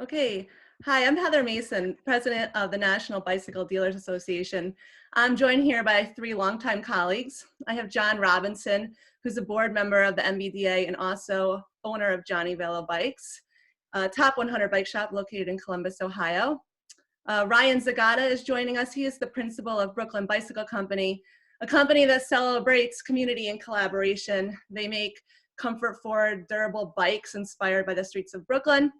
Okay. Hi, I'm Heather Mason, president of the National Bicycle Dealers Association. I'm joined here by three longtime colleagues. I have John Robinson, who's a board member of the NBDA and also owner of Johnny Velo Bikes, a top 100 bike shop located in Columbus, Ohio. Ryan Zagata is joining us. He is the principal of Brooklyn Bicycle Company, a company that celebrates community and collaboration. They make comfort forward, durable bikes inspired by the streets of Brooklyn.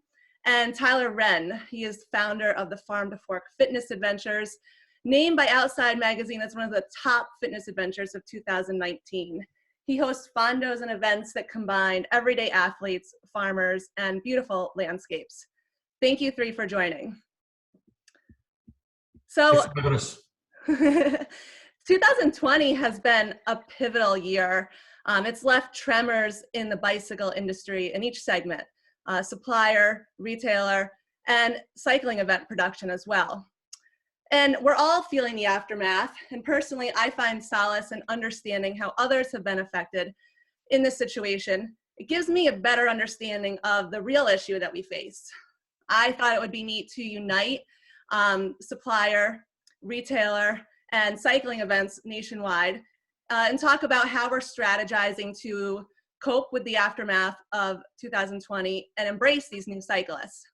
And Tyler Wren, he is founder of the Farm to Fork Fitness Adventures, named by Outside Magazine as one of the top fitness adventures of 2019. He hosts fondos and events that combine everyday athletes, farmers, and beautiful landscapes. Thank you three for joining. So 2020 has been a pivotal year. It's left tremors in the bicycle industry in each segment, supplier, retailer, and cycling event production as well. And we're all feeling the aftermath. And personally, I find solace in understanding how others have been affected in this situation. It gives me a better understanding of the real issue that we face. I thought it would be neat to unite supplier, retailer, and cycling events nationwide and talk about how we're strategizing to cope with the aftermath of 2020 and embrace these new cyclists.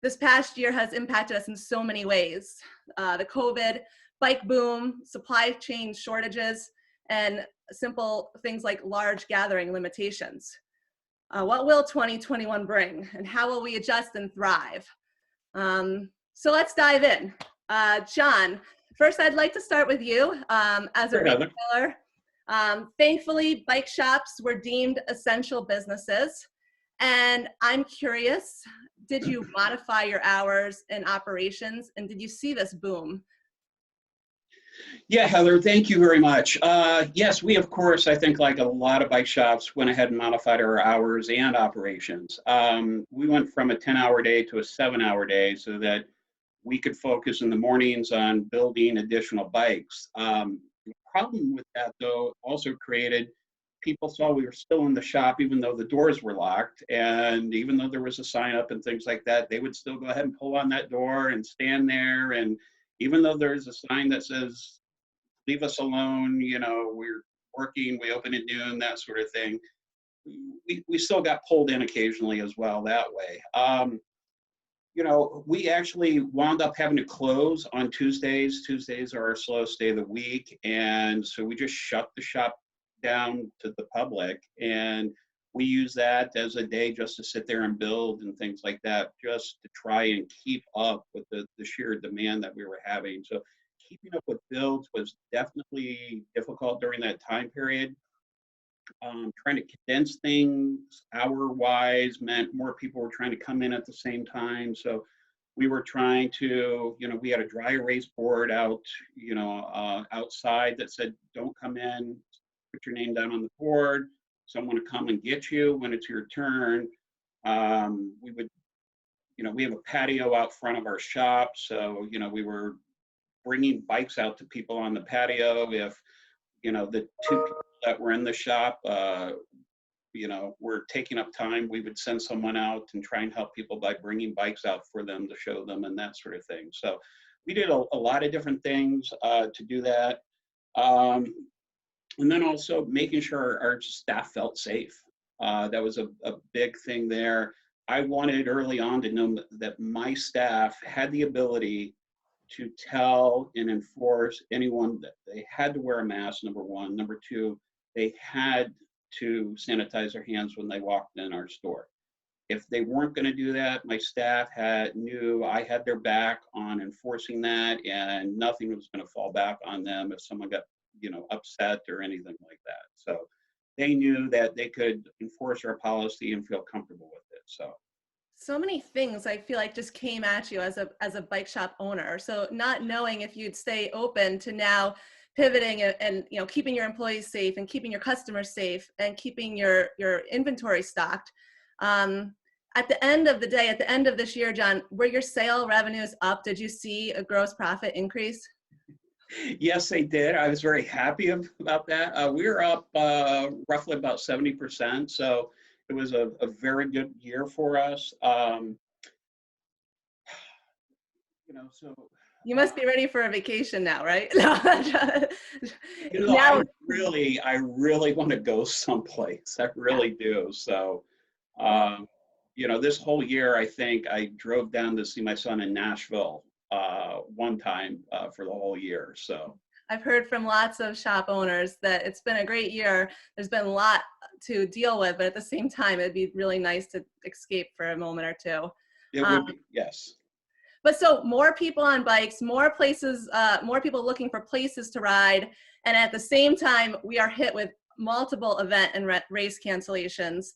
This past year has impacted us in so many ways. The COVID, bike boom, supply chain shortages, and simple things like large gathering limitations. What will 2021 bring, and how will we adjust and thrive? So let's dive in. John, first I'd like to start with you as a retailer. Thankfully, bike shops were deemed essential businesses. And I'm curious, did you modify your hours and operations, and did you see this boom? Yeah, Heather, thank you very much. Yes, we, of course, I think like a lot of bike shops, went ahead and modified our hours and operations. We went from a 10-hour day to a 7-hour day so that we could focus in the mornings on building additional bikes. The problem with that, though, also created people saw we were still in the shop even though the doors were locked, and even though there was a sign up and things like that, they would still go ahead and pull on that door and stand there. And even though there's a sign that says, leave us alone, you know, we're working, we open at noon, that sort of thing, we still got pulled in occasionally as well that way. You know, we actually wound up having to close on Tuesdays. Tuesdays are our slowest day of the week. And so we just shut the shop down to the public. And we use that as a day just to sit there and build and things like that, just to try and keep up with the sheer demand that we were having. So keeping up with builds was definitely difficult during that time period. Trying to condense things hour-wise meant more people were trying to come in at the same time. So we were trying to, you know, we had a dry erase board out, you know, outside that said, don't come in, put your name down on the board, someone to come and get you when it's your turn. We would, you know, we have a patio out front of our shop. So, you know, we were bringing bikes out to people on the patio. If, you know, the two people that were in the shop, you know, were taking up time, we would send someone out and try and help people by bringing bikes out for them to show them and that sort of thing. So we did a lot of different things to do that. And then also making sure our staff felt safe. That was a big thing there. I wanted early on to know that my staff had the ability to tell and enforce anyone that they had to wear a mask, number one. Number two, they had to sanitize their hands when they walked in our store. If they weren't going to do that, my staff knew I had their back on enforcing that, and nothing was going to fall back on them if someone got, you know, upset or anything like that. So they knew that they could enforce our policy and feel comfortable with it. So many things I feel like just came at you as a bike shop owner. So not knowing if you'd stay open to now pivoting and you know, keeping your employees safe and keeping your customers safe and keeping your inventory stocked. At the end of the day, at the end of this year, John, were your sale revenues up? Did you see a gross profit increase? Yes, they did. I was very happy about that. We were up roughly about 70%. So it was a very good year for us. So You must be ready for a vacation now, right? I Now, really want to go someplace. I really do. So, um, this whole year, I think I drove down to see my son in Nashville one time for the whole year. So, I've heard from lots of shop owners that it's been a great year. There's been a lot to deal with, but at the same time, it'd be really nice to escape for a moment or two. it would be, yes. But so more people on bikes, more places, more people looking for places to ride. And at the same time, we are hit with multiple event and race cancellations,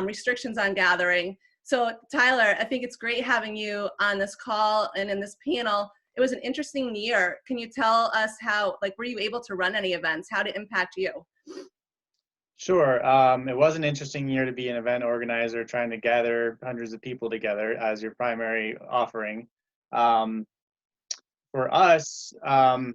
restrictions on gathering. So Tyler, I think it's great having you on this call and in this panel. It was an interesting year. Can you tell us how, like, were you able to run any events? How did it impact you? Sure. It was an interesting year to be an event organizer, trying to gather hundreds of people together as your primary offering. Um, for us, well,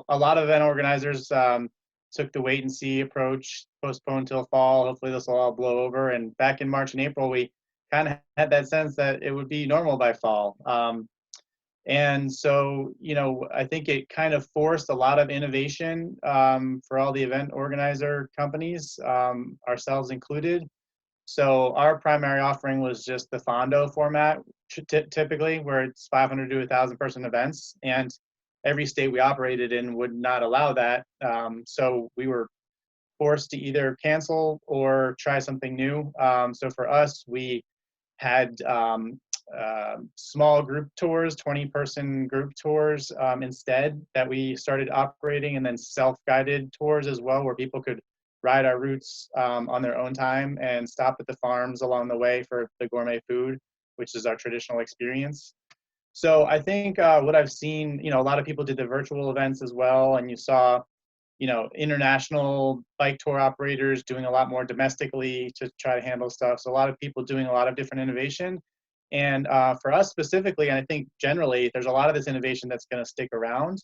a lot of event organizers took the wait and see approach, postponed till fall. Hopefully this will all blow over. And back in March and April, we kind of had that sense that it would be normal by fall. And so, I think it kind of forced a lot of innovation for all the event organizer companies, ourselves included. So our primary offering was just the Fondo format, typically, where it's 500 to 1,000 person events. And every state we operated in would not allow that. So we were forced to either cancel or try something new. So for us, we had small group tours, 20-person group tours instead that we started operating, and then self-guided tours as well, where people could ride our routes on their own time and stop at the farms along the way for the gourmet food, which is our traditional experience. So I think what I've seen, a lot of people did the virtual events as well, and you saw international bike tour operators doing a lot more domestically to try to handle stuff. So a lot of people doing a lot of different innovation. And for us specifically, and I think generally, there's a lot of this innovation that's going to stick around.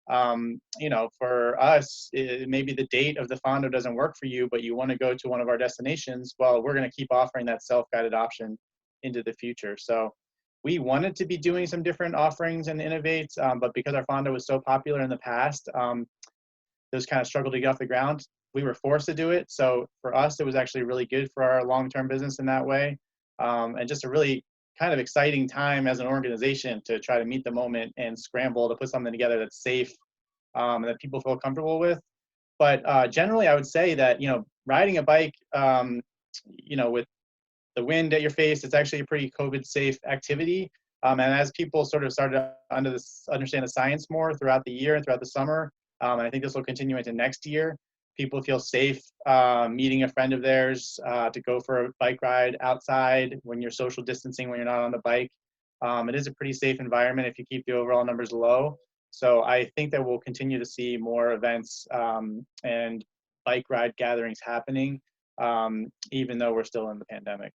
For us, maybe the date of the Fondo doesn't work for you, but you want to go to one of our destinations. Well, we're going to keep offering that self-guided option into the future. So we wanted to be doing some different offerings and innovates, but because our Fondo was so popular in the past, those kind of struggled to get off the ground. We were forced to do it. So for us, it was actually really good for our long-term business in that way. And just a really kind of exciting time as an organization to try to meet the moment and scramble to put something together that's safe and that people feel comfortable with. But generally, I would say that, riding a bike, with the wind at your face, it's actually a pretty COVID-safe activity. And as people sort of started to understand the science more throughout the year and throughout the summer, and I think this will continue into next year, people feel safe meeting a friend of theirs to go for a bike ride outside when you're social distancing, when you're not on the bike. It is a pretty safe environment if you keep the overall numbers low. So I think that we'll continue to see more events and bike ride gatherings happening, even though we're still in the pandemic.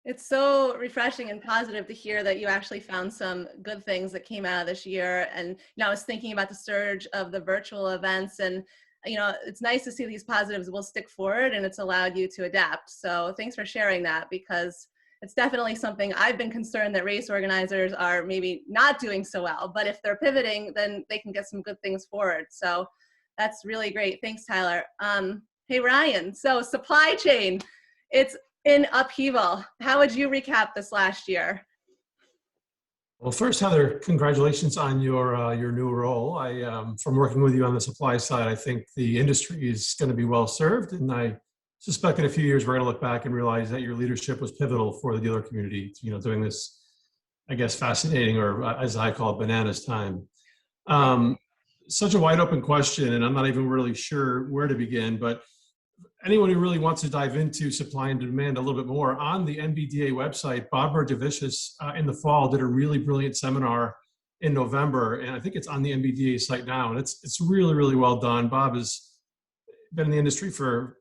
It's so refreshing and positive to hear that you actually found some good things that came out of this year. And I was thinking about the surge of the virtual events, and it's nice to see these positives will stick forward, and it's allowed you to adapt. So thanks for sharing that, because it's definitely something I've been concerned that race organizers are maybe not doing so well, but if they're pivoting, then they can get some good things forward. So that's really great. Thanks, Tyler. Hey, Ryan, so supply chain, it's in upheaval. How would you recap this last year? Well, first, Heather, congratulations on your new role. From working with you on the supply side, I think the industry is going to be well served, and I suspect in a few years we're going to look back and realize that your leadership was pivotal for the dealer community. Doing this, I guess, fascinating, or as I call it, bananas time. Such a wide open question, and I'm not even really sure where to begin, but anyone who really wants to dive into supply and demand a little bit more, on the NBDA website, Bob Bergevicius in the fall did a really brilliant seminar in November, and I think it's on the NBDA site now, and it's really, really well done. Bob has been in the industry for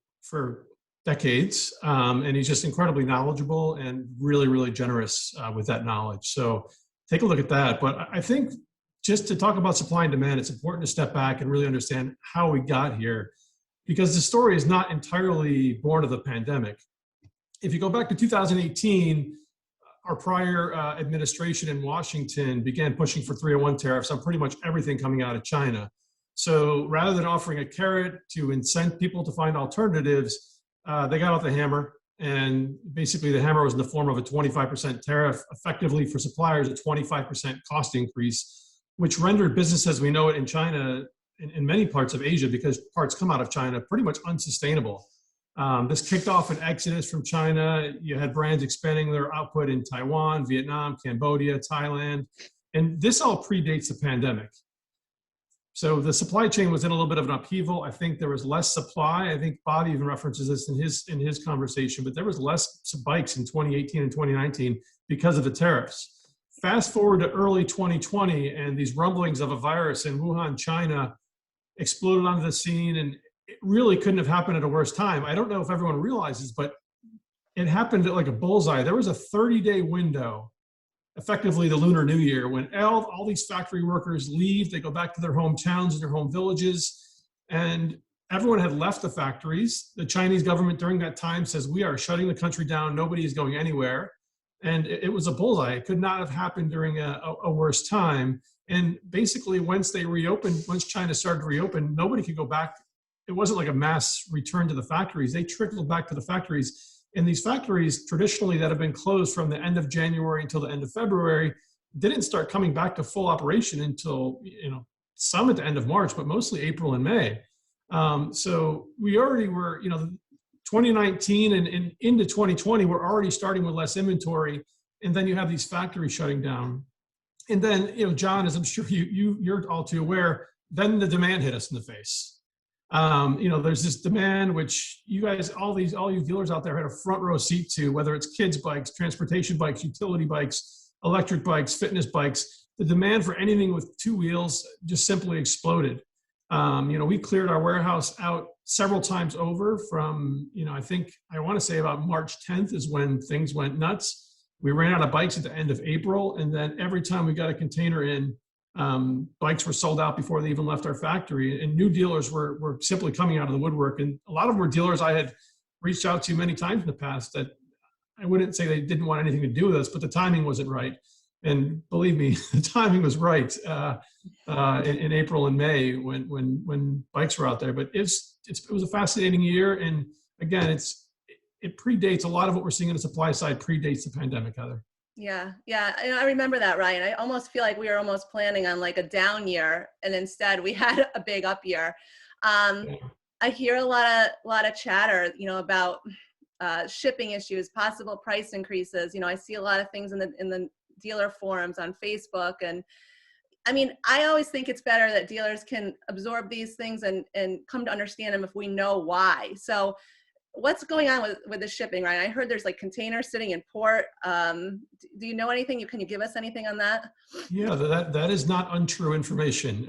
decades, and he's just incredibly knowledgeable and really, really generous with that knowledge. So take a look at that. But I think just to talk about supply and demand, it's important to step back and really understand how we got here, because the story is not entirely born of the pandemic. If you go back to 2018, our prior administration in Washington began pushing for 301 tariffs on pretty much everything coming out of China. So rather than offering a carrot to incent people to find alternatives, they got out the hammer. And basically the hammer was in the form of a 25% tariff, effectively for suppliers, a 25% cost increase, which rendered business as we know it in China, in many parts of Asia, because parts come out of China, pretty much unsustainable. This kicked off an exodus from China. You had brands expanding their output in Taiwan, Vietnam, Cambodia, Thailand, and this all predates the pandemic. So the supply chain was in a little bit of an upheaval. I think there was less supply. I think Bob even references this in his conversation, but there was less bikes in 2018 and 2019 because of the tariffs. Fast forward to early 2020, and these rumblings of a virus in Wuhan, China, exploded onto the scene, and it really couldn't have happened at a worse time. I don't know if everyone realizes, but it happened like a bullseye. There was a 30-day window, effectively the Lunar New Year, when all these factory workers leave, they go back to their hometowns and their home villages, and everyone had left the factories. The Chinese government during that time says, we are shutting the country down, nobody is going anywhere. And it was a bullseye. It could not have happened during a worse time. And basically, once they reopened, once China started to reopen, nobody could go back. It wasn't like a mass return to the factories. They trickled back to the factories. And these factories, traditionally, that have been closed from the end of January until the end of February, didn't start coming back to full operation until, some at the end of March, but mostly April and May. So we already were, 2019 and into 2020, we're already starting with less inventory. And then you have these factories shutting down. And then, John, as I'm sure you're all too aware, then the demand hit us in the face. There's this demand, which you guys, all you dealers out there had a front row seat to, whether it's kids bikes, transportation bikes, utility bikes, electric bikes, fitness bikes. The demand for anything with two wheels just simply exploded. We cleared our warehouse out several times over from, I want to say about March 10th is when things went nuts. We ran out of bikes at the end of April. And then every time we got a container in, bikes were sold out before they even left our factory. And new dealers were simply coming out of the woodwork. And a lot of them were dealers I had reached out to many times in the past that I wouldn't say they didn't want anything to do with us, but the timing wasn't right. And believe me, the timing was right in April and May when bikes were out there. But it was a fascinating year. And again, it predates a lot of what we're seeing on the supply side predates the pandemic, Heather. Yeah. I remember that, Ryan. I almost feel like we were almost planning on like a down year, and instead we had a big up year. I hear a lot of chatter, about shipping issues, possible price increases. I see a lot of things in the dealer forums on Facebook, and I always think it's better that dealers can absorb these things and come to understand them if we know why. So what's going on with the shipping, Ryan? I heard there's like containers sitting in port. Do you know anything? Can you give us anything on that? Yeah, that is not untrue information.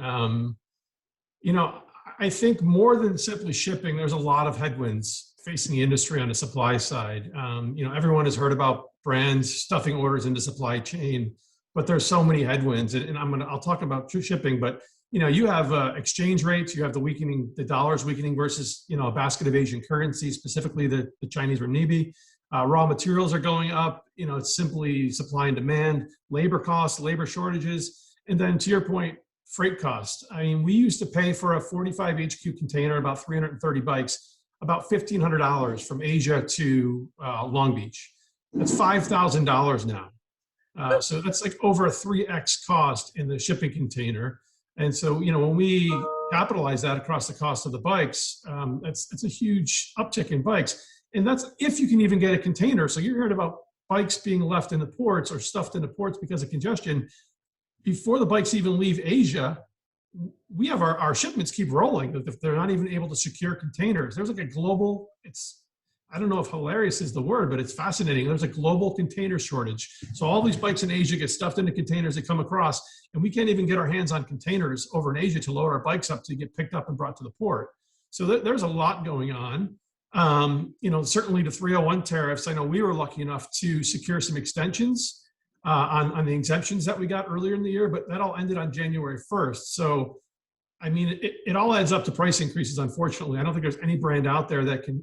I think more than simply shipping, there's a lot of headwinds facing the industry on the supply side. Everyone has heard about brands stuffing orders into supply chain, but there's so many headwinds. And I'll talk about true shipping, but you have exchange rates, you have the dollar's weakening versus, a basket of Asian currencies, specifically the Chinese renminbi. Raw materials are going up, it's simply supply and demand, labor costs, labor shortages. And then to your point, freight costs. We used to pay for a 45 HQ container, about 330 bikes, about $1,500 from Asia to Long Beach. That's $5,000 now. So that's like over a 3x cost in the shipping container. And so, when we capitalize that across the cost of the bikes, it's a huge uptick in bikes. And that's if you can even get a container. So you're hearing about bikes being left in the ports or stuffed in the ports because of congestion. Before the bikes even leave Asia, we have our shipments keep rolling. If they're not even able to secure containers, there's like a global, I don't know if hilarious is the word, but it's fascinating. There's a global container shortage. So all these bikes in Asia get stuffed into containers that come across, and we can't even get our hands on containers over in Asia to load our bikes up to get picked up and brought to the port. So there's a lot going on. Certainly the 301 tariffs, I know we were lucky enough to secure some extensions on the exemptions that we got earlier in the year, but that all ended on January 1st. So, it all adds up to price increases, unfortunately. I don't think there's any brand out there that can,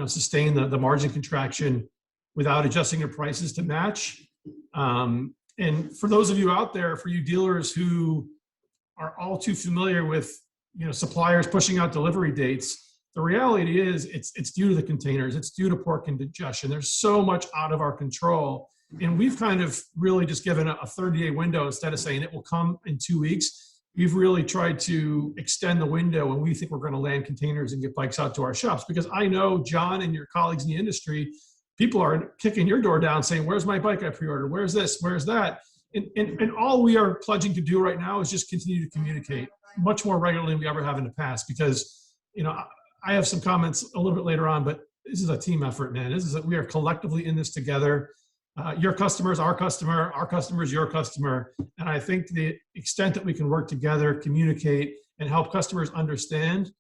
sustain the margin contraction without adjusting their prices to match. And for those of you out there, for you dealers who are all too familiar with, suppliers pushing out delivery dates, the reality is it's due to the containers, it's due to port congestion. There's so much out of our control. And we've kind of really just given a 30-day window instead of saying it will come in 2 weeks. We've really tried to extend the window when we think we're going to land containers and get bikes out to our shops. Because I know, John, and your colleagues in the industry, people are kicking your door down saying, where's my bike I pre-ordered? Where's this? Where's that? And all we are pledging to do right now is just continue to communicate much more regularly than we ever have in the past. Because, I have some comments a little bit later on, but this is a team effort, man. We are collectively in this together. Your customer is our customer is your customer. And I think the extent that we can work together, communicate, and help customers understand,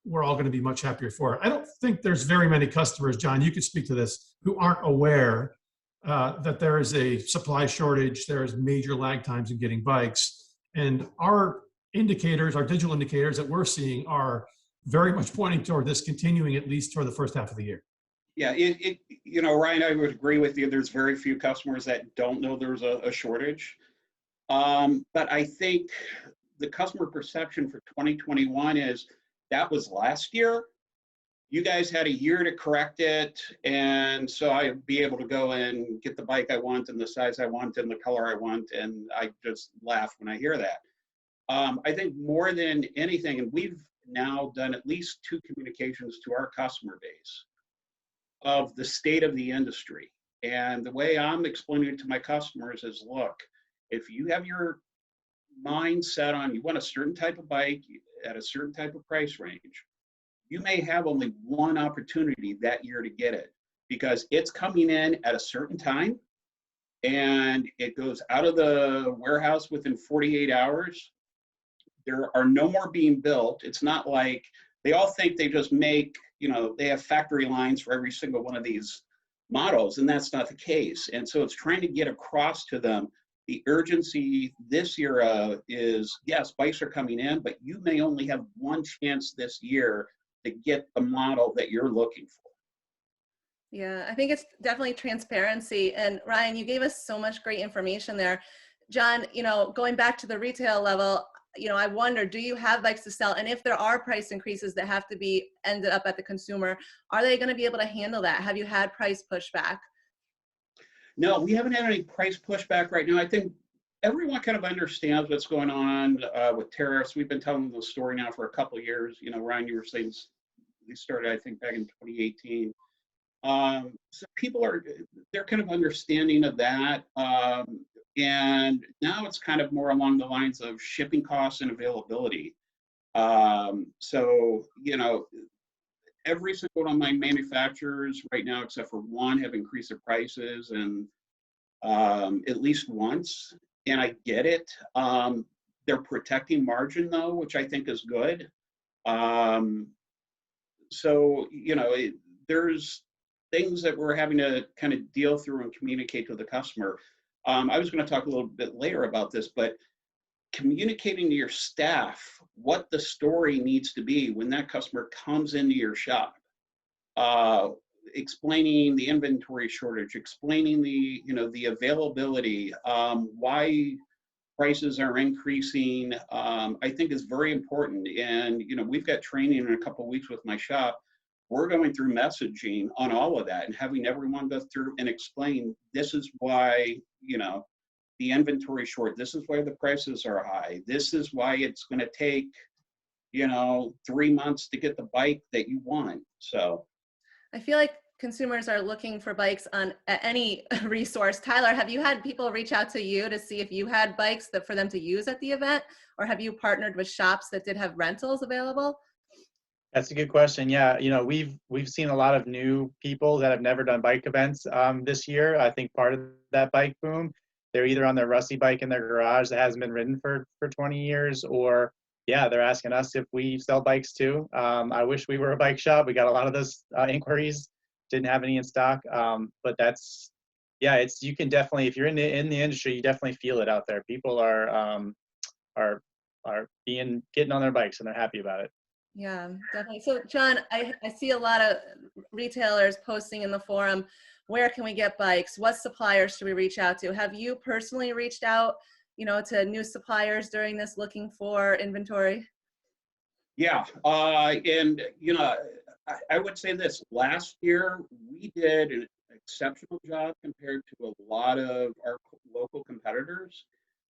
we're all going to be much happier for it. I don't think there's very many customers, John, you could speak to this, who aren't aware that there is a supply shortage, there is major lag times in getting bikes. And our indicators, our digital indicators that we're seeing are very much pointing toward this continuing at least toward the first half of the year. Yeah, Ryan, I would agree with you. There's very few customers that don't know there's a shortage. But I think the customer perception for 2021 is that was last year. You guys had a year to correct it. And so I'd be able to go and get the bike I want and the size I want and the color I want. And I just laugh when I hear that. I think more than anything, and we've now done at least 2 communications to our customer base of the state of the industry. And the way I'm explaining it to my customers is, look, if you have your mind set on you want a certain type of bike at a certain type of price range, you may have only one opportunity that year to get it because it's coming in at a certain time and it goes out of the warehouse within 48 hours. There are no more being built. It's not like they all think they just make, they have factory lines for every single one of these models, and that's not the case. And so it's trying to get across to them the urgency this year is, yes, bikes are coming in, but you may only have one chance this year to get the model that you're looking for. Yeah, I think it's definitely transparency. And Ryan, you gave us so much great information there. John, going back to the retail level, I wonder, do you have bikes to sell? And if there are price increases that have to be ended up at the consumer, are they going to be able to handle that? Have you had price pushback? No, we haven't had any price pushback right now. I think everyone kind of understands what's going on with tariffs. We've been telling the story now for a couple of years. Ryan, you were saying they started, I think, back in 2018. So people they're kind of understanding of that. And now it's kind of more along the lines of shipping costs and availability. So, every single one of my manufacturers right now, except for one, have increased their prices and at least once. And I get it. They're protecting margin though, which I think is good. So, there's things that we're having to kind of deal through and communicate to the customer. I was going to talk a little bit later about this, but communicating to your staff what the story needs to be when that customer comes into your shop, explaining the inventory shortage, explaining the availability, why prices are increasing, I think is very important. And, we've got training in a couple of weeks with my shop. We're going through messaging on all of that and having everyone go through and explain, this is why, the inventory short, this is why the prices are high. This is why it's going to take, 3 months to get the bike that you want. So I feel like consumers are looking for bikes on any resource. Tyler, have you had people reach out to you to see if you had bikes for them to use at the event? Or have you partnered with shops that did have rentals available? That's a good question. Yeah, we've seen a lot of new people that have never done bike events this year. I think part of that bike boom, they're either on their rusty bike in their garage that hasn't been ridden for 20 years, or they're asking us if we sell bikes too. I wish we were a bike shop. We got a lot of those inquiries. Didn't have any in stock, but that's you can definitely, if you're in the industry, you definitely feel it out there. People are getting on their bikes and they're happy about it. Yeah, definitely. So John, I see a lot of retailers posting in the forum where can we get bikes? What suppliers should we reach out to? Have you personally reached out, to new suppliers during this looking for inventory? Yeah, and I would say this, last year we did an exceptional job compared to a lot of our local competitors.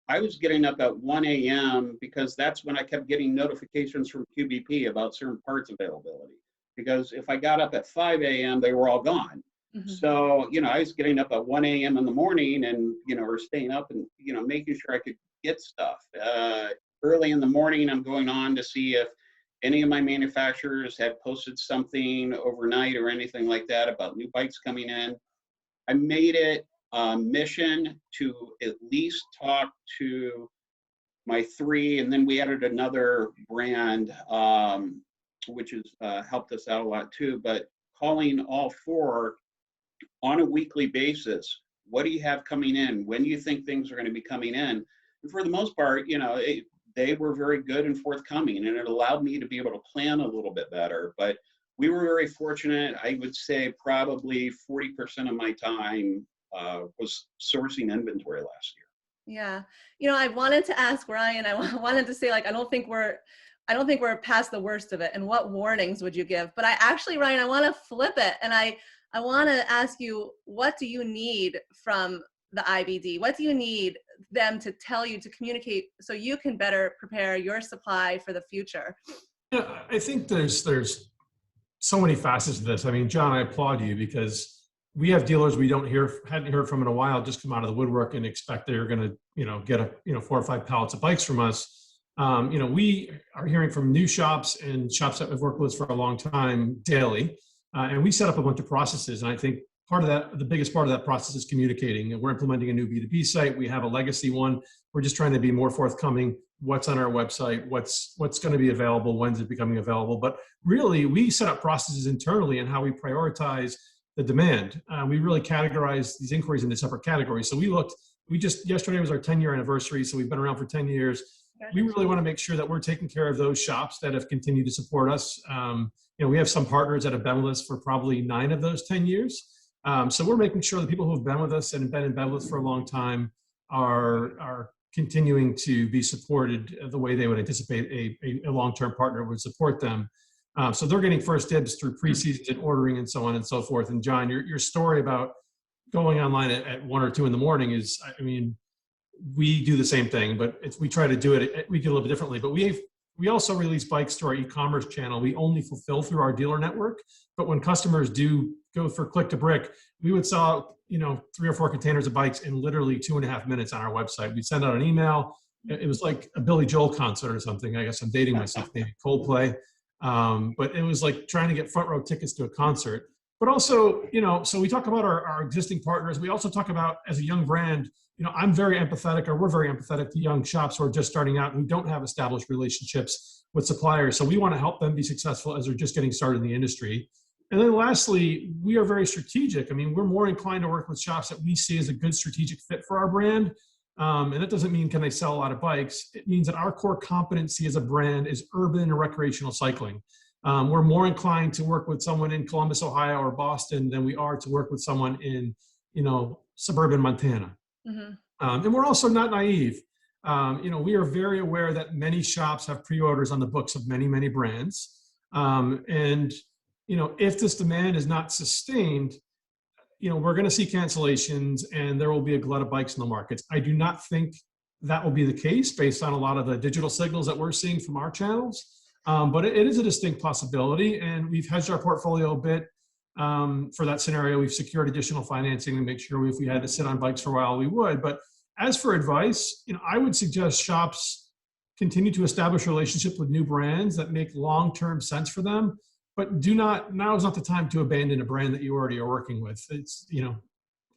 I was getting up at 1 a.m. because that's when I kept getting notifications from QBP about certain parts availability. Because if I got up at 5 a.m., they were all gone. Mm-hmm. So, I was getting up at 1 a.m. in the morning and, or staying up and, making sure I could get stuff. Early in the morning, I'm going on to see if any of my manufacturers had posted something overnight or anything like that about new bikes coming in. I made it a mission to at least talk to my 3, and then we added another brand, which has helped us out a lot too, but calling all 4 on a weekly basis. What do you have coming in? When do you think things are going to be coming in? And for the most part, they were very good and forthcoming, and it allowed me to be able to plan a little bit better. But we were very fortunate. I would say probably 40% of my time was sourcing inventory last year. Yeah. I wanted to ask Ryan, I wanted to say, I don't think we're past the worst of it. And what warnings would you give? But Ryan, I want to flip it. And I want to ask you, what do you need from the IBD? What do you need them to tell you, to communicate, so you can better prepare your supply for the future? Yeah, I think there's so many facets to this. I mean, John, I applaud you, because we have dealers we hadn't heard from in a while just come out of the woodwork and expect they're going to, get 4 or 5 pallets of bikes from us. We are hearing from new shops and shops that have worked with us for a long time daily. And we set up a bunch of processes. And I think the biggest part of that process is communicating. And we're implementing a new B2B site. We have a legacy one. We're just trying to be more forthcoming. What's on our website? What's going to be available? When's it becoming available? But really, we set up processes internally and how we prioritize the demand. We really categorize these inquiries into separate categories. So yesterday was our 10-year anniversary. So we've been around for 10 years. We really want to make sure that we're taking care of those shops that have continued to support us. We have some partners that have been with us for probably 9 of those 10 years. So we're making sure the people who have been with us and been in bed with us for a long time are continuing to be supported the way they would anticipate a long-term partner would support them. So they're getting first dibs through pre-seasons and ordering and so on and so forth. And John, your story about going online at 1 or 2 in the morning is, we do the same thing, but we try to do it, we do a little bit differently. But we also release bikes through our e-commerce channel. We only fulfill through our dealer network. But when customers do go for click to brick, we would sell, 3 or 4 containers of bikes in literally 2.5 minutes on our website. We'd send out an email. It was like a Billy Joel concert or something. I guess I'm dating myself, maybe Coldplay. But it was like trying to get front row tickets to a concert. But also, so we talk about our existing partners. We also talk about, as a young brand, I'm very empathetic, or we're very empathetic to young shops who are just starting out and who don't have established relationships with suppliers. So we want to help them be successful as they're just getting started in the industry. And then lastly, we are very strategic. We're more inclined to work with shops that we see as a good strategic fit for our brand. And that doesn't mean can they sell a lot of bikes. It means that our core competency as a brand is urban and recreational cycling. We're more inclined to work with someone in Columbus, Ohio or Boston than we are to work with someone in, suburban Montana. Mm-hmm. And we're also not naive. We are very aware that many shops have pre-orders on the books of many, many brands. If this demand is not sustained, we're going to see cancellations and there will be a glut of bikes in the markets. I do not think that will be the case based on a lot of the digital signals that we're seeing from our channels. But it is a distinct possibility, and we've hedged our portfolio a bit for that scenario. We've secured additional financing to make sure if we had to sit on bikes for a while, we would. But as for advice, I would suggest shops continue to establish relationships with new brands that make long-term sense for them. But now is not the time to abandon a brand that you already are working with. It's,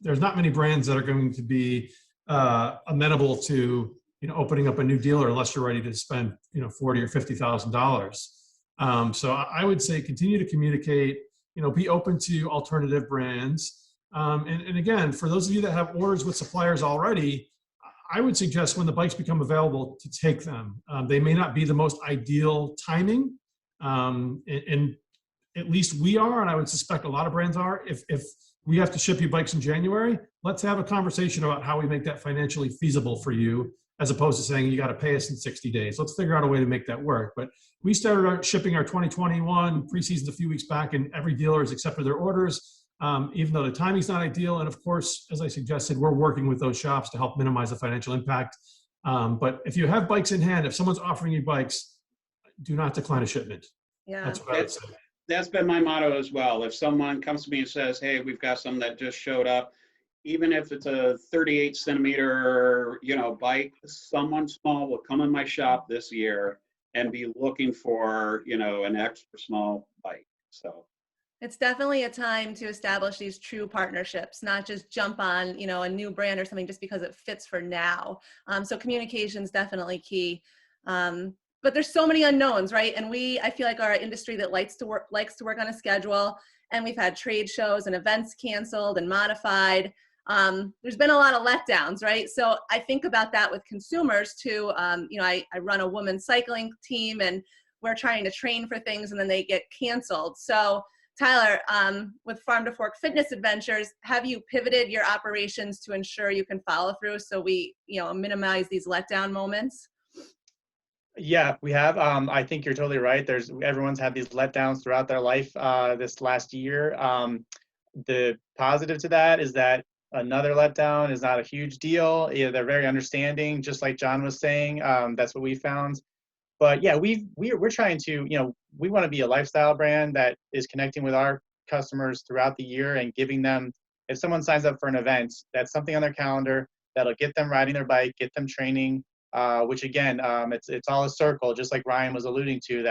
there's not many brands that are going to be amenable to, opening up a new dealer unless you're ready to spend, $40,000 or $50,000. So I would say continue to communicate, be open to alternative brands. And again, for those of you that have orders with suppliers already, I would suggest when the bikes become available to take them. They may not be the most ideal timing, and at least we are, and I would suspect a lot of brands are. If we have to ship you bikes in January. Let's have a conversation about how we make that financially feasible for you, as opposed to saying you got to pay us in 60 days. Let's figure out a way to make that work. But we started shipping our 2021 preseasons a few weeks back, and every dealer has accepted their orders, even though the timing's not ideal. And of course, as I suggested, we're working with those shops to help minimize the financial impact. But if you have bikes in hand, if someone's offering you bikes, do not decline a shipment. Yeah. That's what I would say. That's been my motto as well. If someone comes to me and says, hey, we've got some that just showed up, even if it's a 38 centimeter, bike, someone small will come in my shop this year and be looking for, an extra small bike. So it's definitely a time to establish these true partnerships, not just jump on, a new brand or something just because it fits for now. So communication is definitely key. But there's so many unknowns, right? And I feel like our industry that likes to work on a schedule, and we've had trade shows and events canceled and modified. There's been a lot of letdowns, right? So I think about that with consumers too. I run a women's cycling team, and we're trying to train for things and then they get canceled. So Tyler, with Farm to Fork Fitness Adventures, have you pivoted your operations to ensure you can follow through so we, minimize these letdown moments? Yeah, we have. I think you're totally right. Everyone's had these letdowns throughout their life this last year. The positive to that is that another letdown is not a huge deal. Yeah, they're very understanding, just like John was saying. That's what we found. But yeah, we're trying to, we want to be a lifestyle brand that is connecting with our customers throughout the year and giving them, if someone signs up for an event, that's something on their calendar that'll get them riding their bike, get them training. Which again, it's all a circle, just like Ryan was alluding to.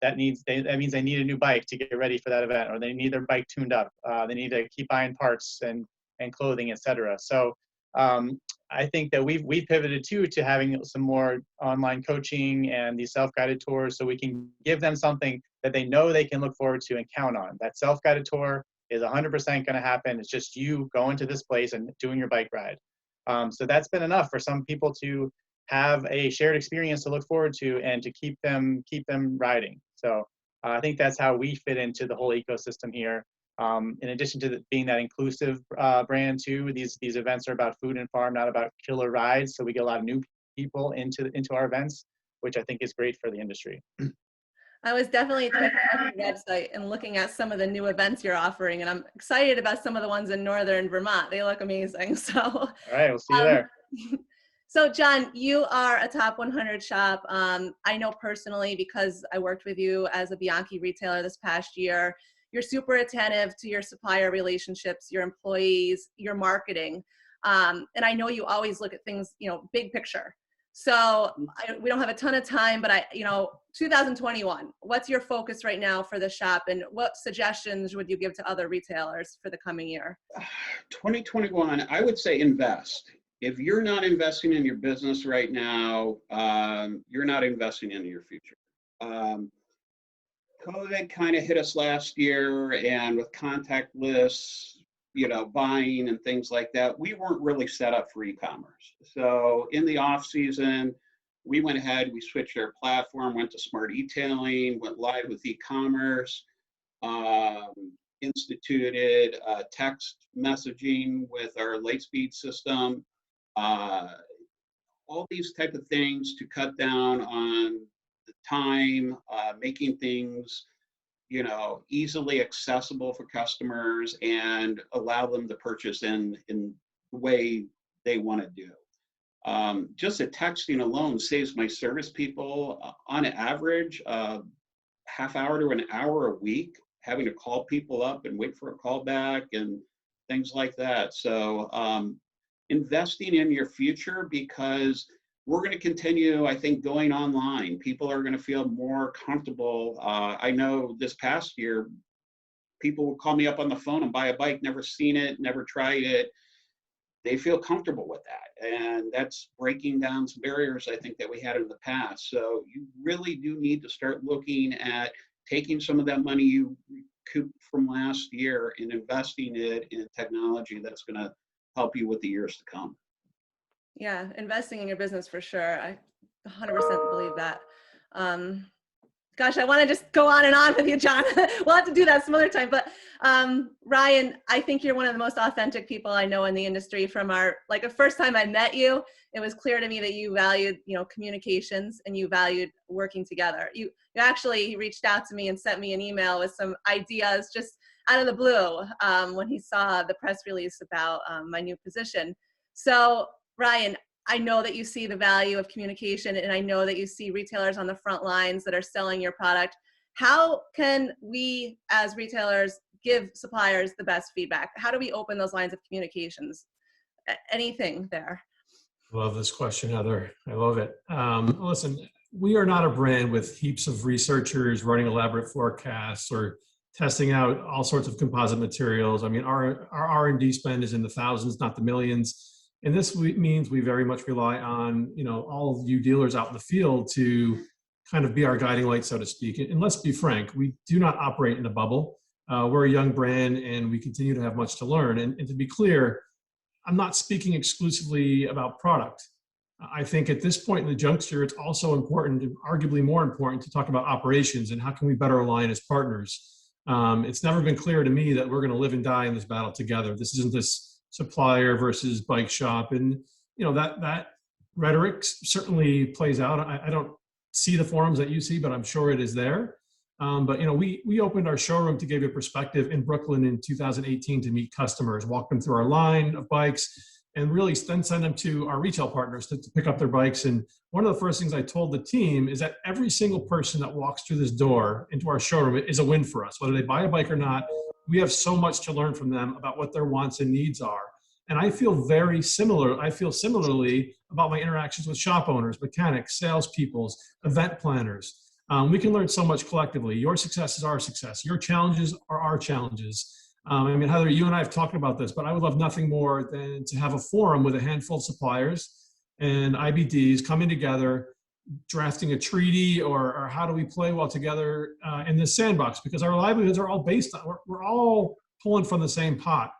That means they need a new bike to get ready for that event, or they need their bike tuned up. They need to keep buying parts and clothing, etc. So I think that we've pivoted too to having some more online coaching and these self-guided tours, so we can give them something that they know they can look forward to and count on. That self-guided tour is 100% going to happen. It's just you going to this place and doing your bike ride. So that's been enough for some people to have a shared experience to look forward to and to keep them riding. So I think that's how we fit into the whole ecosystem here. In addition to being that inclusive brand too, these events are about food and farm, not about killer rides. So we get a lot of new people into our events, which I think is great for the industry. I was definitely checking out your website and looking at some of the new events you're offering, and I'm excited about some of the ones in northern Vermont. They look amazing. So, all right, we'll see you there. So John, you are a top 100 shop. I know personally because I worked with you as a Bianchi retailer this past year. You're super attentive to your supplier relationships, your employees, your marketing. And I know you always look at things, big picture. So we don't have a ton of time, but 2021, what's your focus right now for the shop, and what suggestions would you give to other retailers for the coming year? 2021, I would say invest. If you're not investing in your business right now, you're not investing in your future. COVID kind of hit us last year, and with contactless, buying and things like that, we weren't really set up for e-commerce. So in the off season, we went ahead, we switched our platform, went to smart e-tailing, went live with e-commerce, instituted text messaging with our Lightspeed system, all these type of things to cut down on the time, making things easily accessible for customers and allow them to purchase in the way they want to do. Just the texting alone saves my service people on average half hour to an hour a week, having to call people up and wait for a call back and things like that. So investing in your future, because we're going to continue, I think, going online. People are going to feel more comfortable. I know this past year, people would call me up on the phone and buy a bike, never seen it, never tried it. They feel comfortable with that. And that's breaking down some barriers, I think, that we had in the past. So you really do need to start looking at taking some of that money you recouped from last year and investing it in technology that's going to help you with the years to come. Yeah, investing in your business for sure. I 100% believe that. Gosh, I want to just go on and on with you, John. We'll have to do that some other time. But Ryan, I think you're one of the most authentic people I know in the industry. From the first time I met you, it was clear to me that you valued, communications, and you valued working together. You actually reached out to me and sent me an email with some ideas just out of the blue when he saw the press release about my new position. So Ryan, I know that you see the value of communication, and I know that you see retailers on the front lines that are selling your product. How can we as retailers give suppliers the best feedback? How do we open those lines of communications? Anything there? Love this question, Heather. I love it. Listen, we are not a brand with heaps of researchers running elaborate forecasts or testing out all sorts of composite materials. I mean, our R&D spend is in the thousands, not the millions. And this means we very much rely on, all of you dealers out in the field to kind of be our guiding light, so to speak. And let's be frank, we do not operate in a bubble. We're a young brand and we continue to have much to learn. And to be clear, I'm not speaking exclusively about product. I think at this point in the juncture, it's also important, arguably more important, to talk about operations and how can we better align as partners. It's never been clear to me that we're going to live and die in this battle together. This isn't this supplier versus bike shop, and that rhetoric certainly plays out. I don't see the forums that you see, but I'm sure it is there. But we opened our showroom, to give you a perspective, in Brooklyn in 2018 to meet customers, walk them through our line of bikes, and really then send them to our retail partners to pick up their bikes. And one of the first things I told the team is that every single person that walks through this door into our showroom is a win for us, whether they buy a bike or not. We have so much to learn from them about what their wants and needs are. And I feel similarly about my interactions with shop owners, mechanics, salespeople, event planners. We can learn so much collectively. Your success is our success. Your challenges are our challenges. Heather, you and I have talked about this, but I would love nothing more than to have a forum with a handful of suppliers and IBDs coming together, drafting a treaty, or how do we play well together in this sandbox, because our livelihoods are all based on, we're all pulling from the same pot.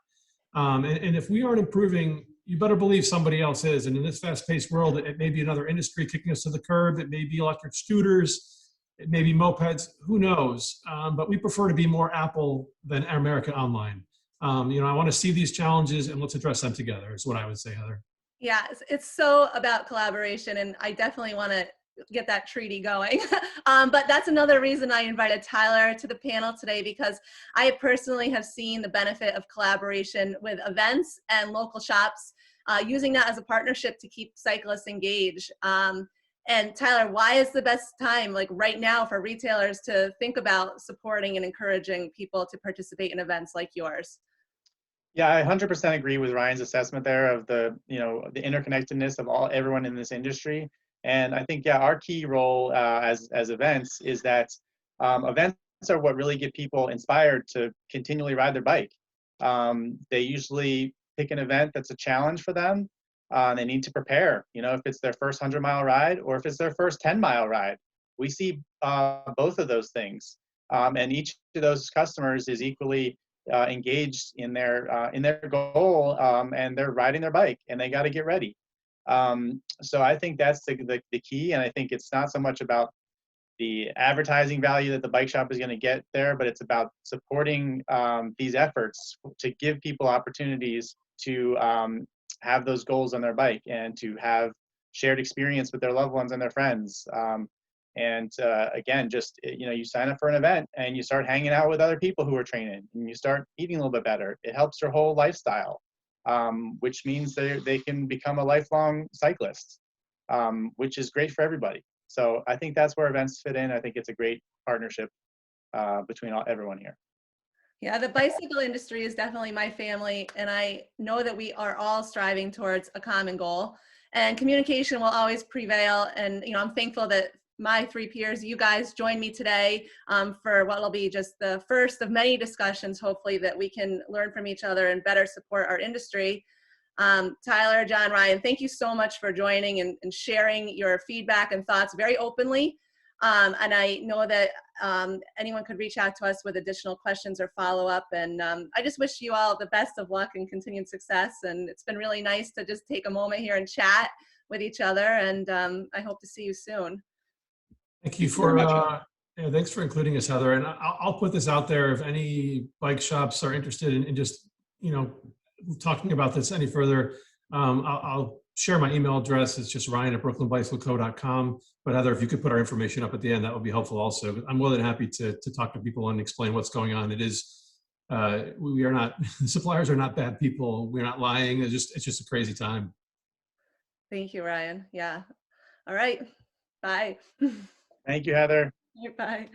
And if we aren't improving, you better believe somebody else is. And in this fast-paced world, it may be another industry kicking us to the curb. It may be electric scooters. It may be mopeds. Who knows? But we prefer to be more Apple than America Online. I want to see these challenges and let's address them together, is what I would say, Heather. Yeah, it's so about collaboration, and I definitely want to get that treaty going. But that's another reason I invited Tyler to the panel today, because I personally have seen the benefit of collaboration with events and local shops, using that as a partnership to keep cyclists engaged. And Tyler, why is the best time, like right now, for retailers to think about supporting and encouraging people to participate in events like yours? Yeah, I 100% agree with Ryan's assessment there of the interconnectedness of everyone in this industry. And I think, yeah, our key role as events is that events are what really get people inspired to continually ride their bike. They usually pick an event that's a challenge for them. They need to prepare, if it's their first 100-mile ride or if it's their first 10-mile ride. We see both of those things. And each of those customers is equally engaged in their goal, and they're riding their bike and they got to get ready. So I think that's the key. And I think it's not so much about the advertising value that the bike shop is going to get there, but it's about supporting these efforts to give people opportunities to have those goals on their bike and to have shared experience with their loved ones and their friends. Again, just, you sign up for an event and you start hanging out with other people who are training and you start eating a little bit better. It helps your whole lifestyle, which means they can become a lifelong cyclist, which is great for everybody. So I think that's where events fit in. I think it's a great partnership between everyone here. Yeah, the bicycle industry is definitely my family, and I know that we are all striving towards a common goal, and communication will always prevail. And I'm thankful that my three peers, you guys, joined me today for what will be just the first of many discussions, hopefully, that we can learn from each other and better support our industry. Tyler, John, Ryan, thank you so much for joining and sharing your feedback and thoughts very openly. And I know that anyone could reach out to us with additional questions or follow up. And I just wish you all the best of luck and continued success. And it's been really nice to just take a moment here and chat with each other. And I hope to see you soon. Thank you for Yeah, thanks for including us, Heather. And I'll put this out there if any bike shops are interested in just, talking about this any further. I'll share my email address. It's just ryan@brooklynbicycleco.com. But Heather, if you could put our information up at the end, that would be helpful also. I'm more than happy to talk to people and explain what's going on. It is, we are not, suppliers are not bad people. We're not lying. It's just a crazy time. Thank you, Ryan. Yeah. All right. Bye. Thank you, Heather. Bye.